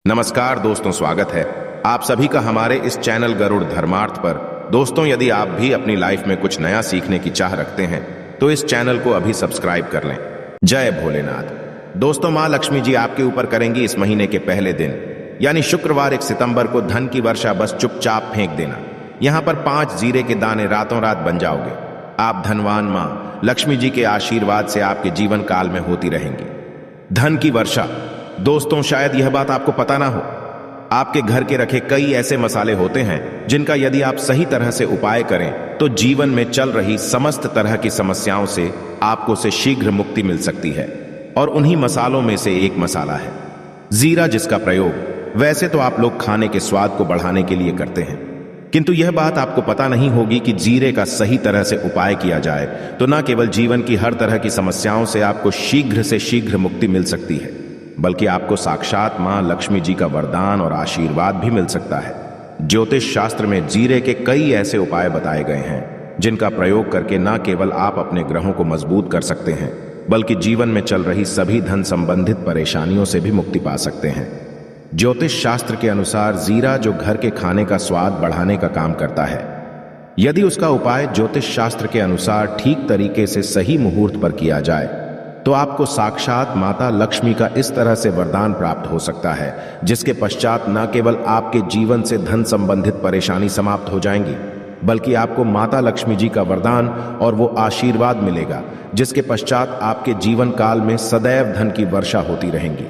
नमस्कार दोस्तों, स्वागत है आप सभी का हमारे इस चैनल गरुड़ धर्मार्थ पर। दोस्तों, यदि आप भी अपनी लाइफ में कुछ नया सीखने की चाह रखते हैं तो इस चैनल को अभी सब्सक्राइब कर लें। जय भोलेनाथ। दोस्तों, माँ लक्ष्मी जी आपके ऊपर करेंगी इस महीने के पहले दिन यानी शुक्रवार 1 सितंबर को धन की वर्षा बस चुपचाप फेंक देना। यहाँ पर 5 जीरे के दाने रातों रात बन जाओगे। आप धनवान माँ लक्ष्मी जी के आशीर्वाद से आपके जीवन काल में होती रहेंगी धन की वर्षा। दोस्तों, शायद यह बात आपको पता ना हो, आपके घर के रखे कई ऐसे मसाले होते हैं जिनका यदि आप सही तरह से उपाय करें तो जीवन में चल रही समस्त तरह की समस्याओं से आपको से शीघ्र मुक्ति मिल सकती है। और उन्हीं मसालों में से एक मसाला है जीरा, जिसका प्रयोग वैसे तो आप लोग खाने के स्वाद को बढ़ाने के लिए करते हैं, किंतु यह बात आपको पता नहीं होगी कि जीरे का सही तरह से उपाय किया जाए तो न केवल जीवन की हर तरह की समस्याओं से आपको शीघ्र से शीघ्र मुक्ति मिल सकती है, बल्कि आपको साक्षात मां लक्ष्मी जी का वरदान और आशीर्वाद भी मिल सकता है। ज्योतिष शास्त्र में जीरे के कई ऐसे उपाय बताए गए हैं जिनका प्रयोग करके न केवल आप अपने ग्रहों को मजबूत कर सकते हैं, बल्कि जीवन में चल रही सभी धन संबंधित परेशानियों से भी मुक्ति पा सकते हैं। ज्योतिष शास्त्र के अनुसार जीरा जो घर के खाने का स्वाद बढ़ाने का काम करता है, यदि उसका उपाय ज्योतिष शास्त्र के अनुसार ठीक तरीके से सही मुहूर्त पर किया जाए तो आपको साक्षात माता लक्ष्मी का इस तरह से वरदान प्राप्त हो सकता है जिसके पश्चात न केवल आपके जीवन से धन संबंधित परेशानी समाप्त हो जाएंगी, बल्कि आपको माता लक्ष्मी जी का वरदान और वो आशीर्वाद मिलेगा जिसके पश्चात आपके जीवन काल में सदैव धन की वर्षा होती रहेंगी।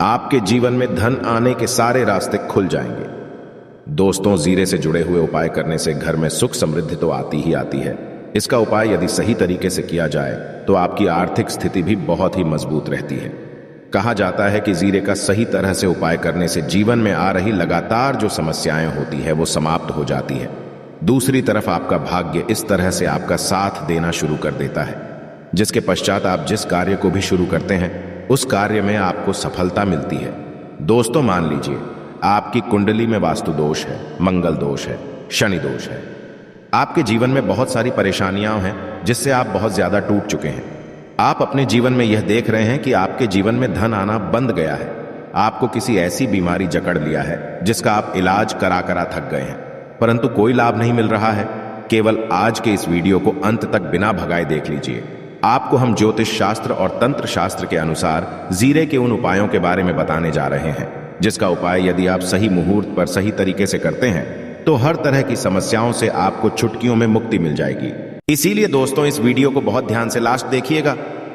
आपके जीवन में धन आने के सारे रास्ते खुल जाएंगे। दोस्तों, जीरे से जुड़े हुए उपाय करने से घर में सुख समृद्धि तो आती ही आती है। इसका उपाय यदि सही तरीके से किया जाए तो आपकी आर्थिक स्थिति भी बहुत ही मजबूत रहती है। कहा जाता है कि जीरे का सही तरह से उपाय करने से जीवन में आ रही लगातार जो समस्याएं होती है वो समाप्त हो जाती है। दूसरी तरफ आपका भाग्य इस तरह से आपका साथ देना शुरू कर देता है जिसके पश्चात आप जिस कार्य को भी शुरू करते हैं उस कार्य में आपको सफलता मिलती है। दोस्तों, मान लीजिए आपकी कुंडली में वास्तु दोष है, मंगल दोष है, शनि दोष है, आपके जीवन में बहुत सारी परेशानियां हैं जिससे आप बहुत ज्यादा टूट चुके हैं। आप अपने जीवन में यह देख रहे हैं कि आपके जीवन में धन आना बंद गया है। आपको किसी ऐसी बीमारी जकड़ लिया है जिसका आप इलाज करा करा थक गए हैं, परंतु कोई लाभ नहीं मिल रहा है। केवल आज के इस वीडियो को अंत तक बिना भगाए देख लीजिए। आपको हम ज्योतिष शास्त्र और तंत्र शास्त्र के अनुसार जीरे के उन उपायों के बारे में बताने जा रहे हैं जिसका उपाय यदि आप सही मुहूर्त पर सही तरीके से करते हैं तो हर तरह की समस्याओं से आपको चुटकियों में मुक्ति मिल जाएगी। इसीलिए दोस्तों, इस वीडियो को बहुत ध्यान से लास्ट देखिएगा,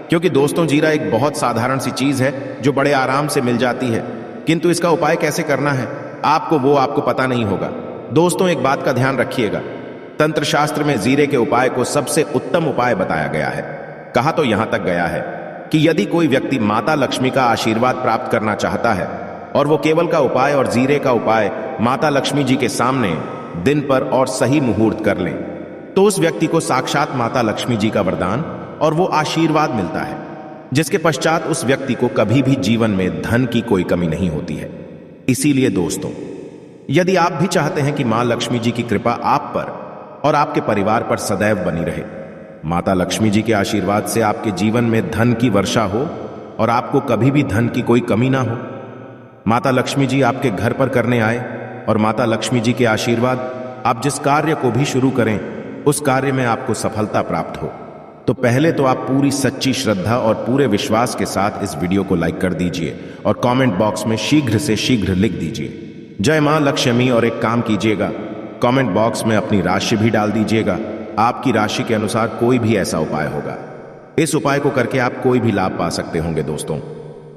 क्योंकि दोस्तों जीरा एक बहुत साधारण सी चीज है जो बड़े आराम से मिल जाती है, किंतु इसका उपाय कैसे करना है आपको पता नहीं होगा। दोस्तों, एक बात का ध्यान रखिएगा, तंत्र शास्त्र में जीरे के उपाय को सबसे उत्तम उपाय बताया गया है। कहा तो यहां तक गया है कि यदि कोई व्यक्ति माता लक्ष्मी का आशीर्वाद प्राप्त करना चाहता है और वो केवल का उपाय और जीरे का उपाय माता लक्ष्मी जी के सामने दिन पर और सही मुहूर्त कर लें तो उस व्यक्ति को साक्षात माता लक्ष्मी जी का वरदान और वो आशीर्वाद मिलता है जिसके पश्चात उस व्यक्ति को कभी भी जीवन में धन की कोई कमी नहीं होती है। इसीलिए दोस्तों, यदि आप भी चाहते हैं कि मां लक्ष्मी जी की कृपा आप पर और आपके परिवार पर सदैव बनी रहे, माता लक्ष्मी जी के आशीर्वाद से आपके जीवन में धन की वर्षा हो और आपको कभी भी धन की कोई कमी ना हो, माता लक्ष्मी जी आपके घर पर करने आए और माता लक्ष्मी जी के आशीर्वाद आप जिस कार्य को भी शुरू करें उस कार्य में आपको सफलता प्राप्त हो, तो पहले तो आप पूरी सच्ची श्रद्धा और पूरे विश्वास के साथ इस वीडियो को लाइक कर दीजिए और कमेंट बॉक्स में शीघ्र से शीघ्र लिख दीजिए जय मां लक्ष्मी। और एक काम कीजिएगा, कमेंट बॉक्स में अपनी राशि भी डाल दीजिएगा। आपकी राशि के अनुसार कोई भी ऐसा उपाय होगा, इस उपाय को करके आप कोई भी लाभ पा सकते होंगे। दोस्तों,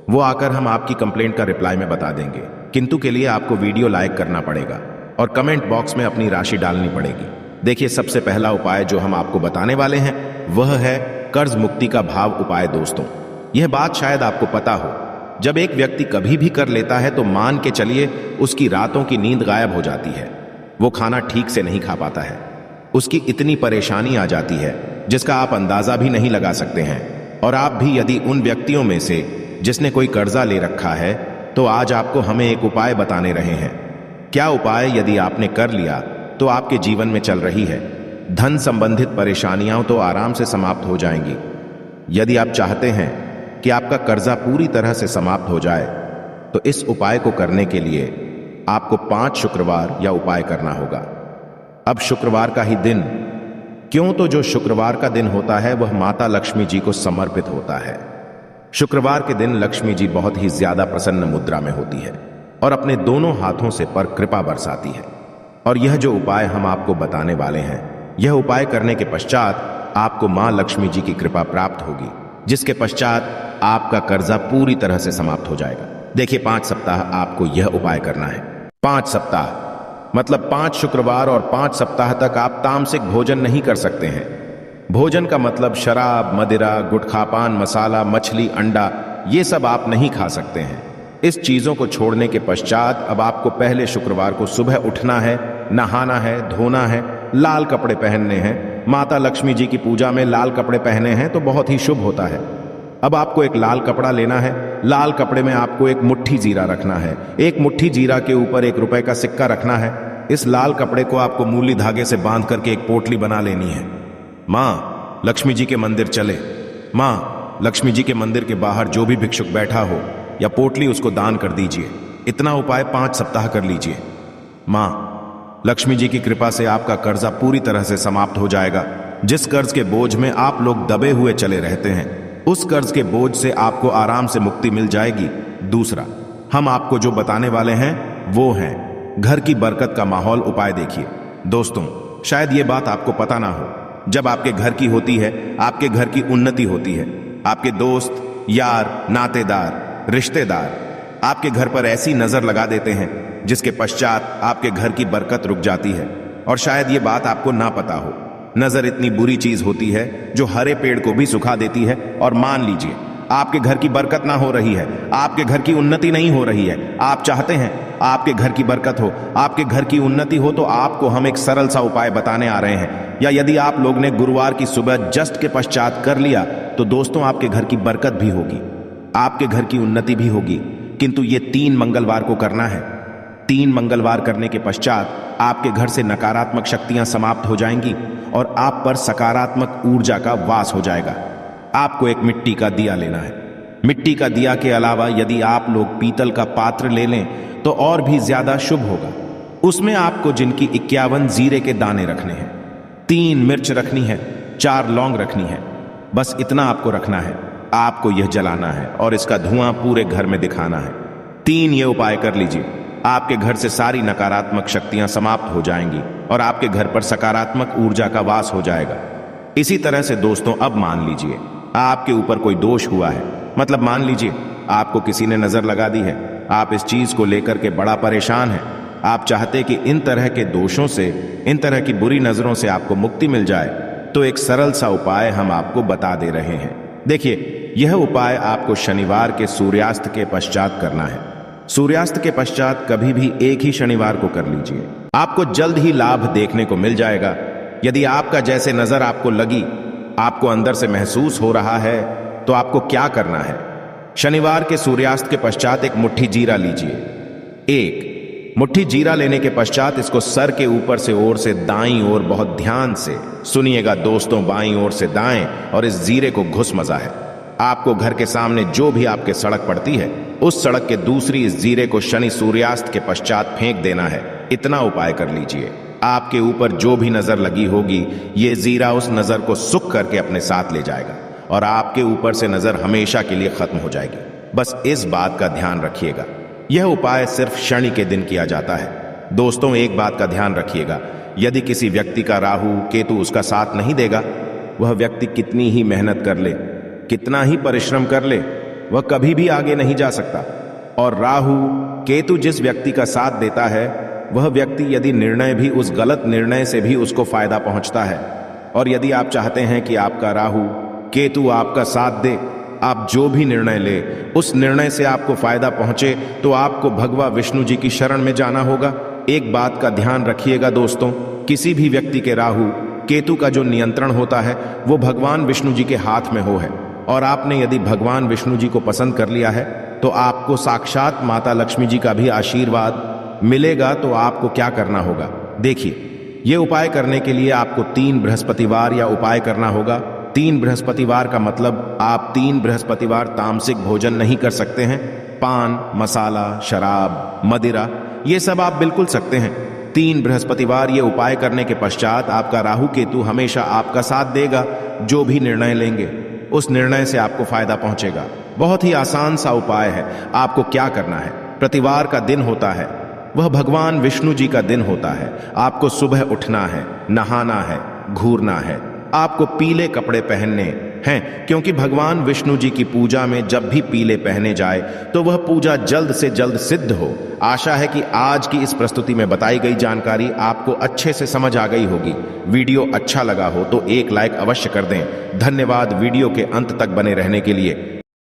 वो आकर हम आपकी कंप्लेंट का रिप्लाई में बता देंगे, किंतु के लिए आपको वीडियो लाइक करना पड़ेगा और कमेंट बॉक्स में अपनी राशि डालनी पड़ेगी। देखिए, सबसे पहला उपाय जो हम आपको बताने वाले हैं वह है कर्ज मुक्ति का भाव उपाय। दोस्तों, यह बात शायद आपको पता हो, जब एक व्यक्ति कभी भी कर लेता है तो मान के चलिए उसकी रातों की नींद गायब हो जाती है, वो खाना ठीक से नहीं खा पाता है, उसकी इतनी परेशानी आ जाती है जिसका आप अंदाजा भी नहीं लगा सकते हैं। और आप भी यदि उन व्यक्तियों में से जिसने कोई कर्जा ले रखा है तो आज आपको हमें एक उपाय बताने रहे हैं। क्या उपाय यदि आपने कर लिया तो आपके जीवन में चल रही है धन संबंधित परेशानियां तो आराम से समाप्त हो जाएंगी। यदि आप चाहते हैं कि आपका कर्जा पूरी तरह से समाप्त हो जाए तो इस उपाय को करने के लिए आपको 5 शुक्रवार या उपाय करना होगा। अब शुक्रवार का ही दिन, क्यों? तो जो शुक्रवार का दिन होता है वह माता लक्ष्मी जी को समर्पित होता है। शुक्रवार के दिन लक्ष्मी जी बहुत ही ज्यादा प्रसन्न मुद्रा में होती है और अपने दोनों हाथों से पर कृपा बरसाती है। और यह जो उपाय हम आपको बताने वाले हैं, यह उपाय करने के पश्चात आपको मां लक्ष्मी जी की कृपा प्राप्त होगी, जिसके पश्चात आपका कर्जा पूरी तरह से समाप्त हो जाएगा। देखिए, 5 सप्ताह आपको यह उपाय करना है। 5 सप्ताह मतलब 5 शुक्रवार और 5 सप्ताह तक आप तामसिक भोजन नहीं कर सकते हैं। भोजन का मतलब शराब, मदिरा, गुटखापान, मसाला, मछली, अंडा, ये सब आप नहीं खा सकते हैं। इस चीजों को छोड़ने के पश्चात अब आपको पहले शुक्रवार को सुबह उठना है, नहाना है, धोना है, लाल कपड़े पहनने हैं। माता लक्ष्मी जी की पूजा में लाल कपड़े पहने हैं तो बहुत ही शुभ होता है। अब आपको एक लाल कपड़ा लेना है। लाल कपड़े में आपको एक मुट्ठी जीरा रखना है। एक मुट्ठी जीरा के ऊपर 1 रुपए का सिक्का रखना है। इस लाल कपड़े को आपको मूली धागे से बांध करके एक पोटली बना लेनी है। मां लक्ष्मी जी के मंदिर चले। मां लक्ष्मी जी के मंदिर के बाहर जो भी भिक्षुक बैठा हो या पोटली, उसको दान कर दीजिए। इतना उपाय 5 सप्ताह कर लीजिए। मां लक्ष्मी जी की कृपा से आपका कर्जा पूरी तरह से समाप्त हो जाएगा। जिस कर्ज के बोझ में आप लोग दबे हुए चले रहते हैं, उस कर्ज के बोझ से आपको आराम से मुक्ति मिल जाएगी। दूसरा, हम आपको जो बताने वाले हैं वो है घर की बरकत का माहौल उपाय। देखिए दोस्तों, शायद ये बात आपको पता ना हो, जब आपके घर की होती है, आपके घर की उन्नति होती है। आपके दोस्त, यार, नातेदार, रिश्तेदार आपके घर पर ऐसी नजर लगा देते हैं जिसके पश्चात आपके घर की बरकत रुक जाती है। और शायद ये बात आपको ना पता हो, नजर इतनी बुरी चीज होती है जो हरे पेड़ को भी सुखा देती है। और मान लीजिए आपके घर की बरकत ना हो रही है, आपके घर की उन्नति नहीं हो रही है। आप चाहते हैं आपके घर की बरकत हो, आपके घर की उन्नति हो, तो आपको हम एक सरल सा उपाय बताने आ रहे हैं। या यदि आप लोग ने गुरुवार की सुबह जस्ट के पश्चात कर लिया तो दोस्तों आपके घर की बरकत भी होगी, आपके घर की उन्नति भी होगी। किंतु ये 3 मंगलवार को करना है। 3 मंगलवार करने के पश्चात आपके घर से नकारात्मक शक्तियां समाप्त हो जाएंगी और आप पर सकारात्मक ऊर्जा का वास हो जाएगा। आपको एक मिट्टी का दिया लेना है। मिट्टी का दिया के अलावा यदि आप लोग पीतल का पात्र ले लें तो और भी ज्यादा शुभ होगा। उसमें आपको जिनकी 51 जीरे के दाने रखने हैं, 3 मिर्च रखनी है, 4 लौंग रखनी है। बस इतना आपको रखना है। आपको यह जलाना है और इसका धुआं पूरे घर में दिखाना है। 3 ये उपाय कर लीजिए, आपके घर से सारी नकारात्मक शक्तियां समाप्त हो जाएंगी और आपके घर पर सकारात्मक ऊर्जा का वास हो जाएगा। इसी तरह से दोस्तों, अब मान लीजिए आपके ऊपर कोई दोष हुआ है, मतलब मान लीजिए आपको किसी ने नजर लगा दी है, आप इस चीज को लेकर के बड़ा परेशान हैं। आप चाहते कि इन तरह के दोषों से, इन तरह की बुरी नजरों से आपको मुक्ति मिल जाए, तो एक सरल सा उपाय हम आपको बता दे रहे हैं। देखिए, यह उपाय आपको शनिवार के सूर्यास्त के पश्चात करना है। सूर्यास्त के पश्चात कभी भी एक ही शनिवार को कर लीजिए, आपको जल्द ही लाभ देखने को मिल जाएगा। यदि आपका जैसे नजर आपको लगी, आपको अंदर से महसूस हो रहा है, तो आपको क्या करना है? शनिवार के सूर्यास्त के पश्चात एक मुट्ठी जीरा लीजिए। एक मुट्ठी जीरा लेने के पश्चात इसको सर के ऊपर से ओर से दाईं ओर, बहुत ध्यान से सुनिएगा दोस्तों, बाईं ओर से दाएं, और इस जीरे को घुस मजा है। आपको घर के सामने जो भी आपके सड़क पड़ती है, उस सड़क के दूसरी इस जीरे को शनि सूर्यास्त के पश्चात फेंक देना है। इतना उपाय कर लीजिए। आपके ऊपर जो भी नजर लगी होगी, ये जीरा उस नजर को सुख करके अपने साथ ले जाएगा और आपके ऊपर से नजर हमेशा के लिए खत्म हो जाएगी। बस इस बात का ध्यान रखिएगा, यह उपाय सिर्फ शनि के दिन किया जाता है। दोस्तों, एक बात का ध्यान रखिएगा, यदि किसी व्यक्ति का राहु केतु उसका साथ नहीं देगा, वह व्यक्ति कितनी ही मेहनत कर ले, कितना ही परिश्रम कर ले, वह कभी भी आगे नहीं जा सकता। और राहु केतु जिस व्यक्ति का साथ देता है, वह व्यक्ति यदि निर्णय भी, उस गलत निर्णय से भी उसको फायदा पहुंचता है। और यदि आप चाहते हैं कि आपका राहु केतु आपका साथ दे, आप जो भी निर्णय ले उस निर्णय से आपको फायदा पहुंचे, तो आपको भगवान विष्णु जी की शरण में जाना होगा। एक बात का ध्यान रखिएगा दोस्तों, किसी भी व्यक्ति के राहु केतु का जो नियंत्रण होता है वो भगवान विष्णु जी के हाथ में हो है। और आपने यदि भगवान विष्णु जी को पसंद कर लिया है तो आपको साक्षात माता लक्ष्मी जी का भी आशीर्वाद मिलेगा। तो आपको क्या करना होगा? देखिए, ये उपाय करने के लिए आपको 3 बृहस्पतिवार या उपाय करना होगा। 3 बृहस्पतिवार का मतलब आप 3 बृहस्पतिवार तामसिक भोजन नहीं कर सकते हैं। पान, मसाला, शराब, मदिरा, ये सब आप बिल्कुल सकते हैं। 3 बृहस्पतिवार ये उपाय करने के पश्चात आपका राहु केतु हमेशा आपका साथ देगा। जो भी निर्णय लेंगे उस निर्णय से आपको फायदा पहुंचेगा। बहुत ही आसान सा उपाय है। आपको क्या करना है, प्रतिवार का दिन होता है, वह भगवान विष्णु जी का दिन होता है। आपको सुबह उठना है, नहाना है, घूरना है, आपको पीले कपड़े पहनने हैं, क्योंकि भगवान विष्णु जी की पूजा में जब भी पीले पहने जाए तो वह पूजा जल्द से जल्द सिद्ध हो। आशा है कि आज की इस प्रस्तुति में बताई गई जानकारी आपको अच्छे से समझ आ गई होगी। वीडियो अच्छा लगा हो तो एक लाइक अवश्य कर दें। धन्यवाद वीडियो के अंत तक बने रहने के लिए।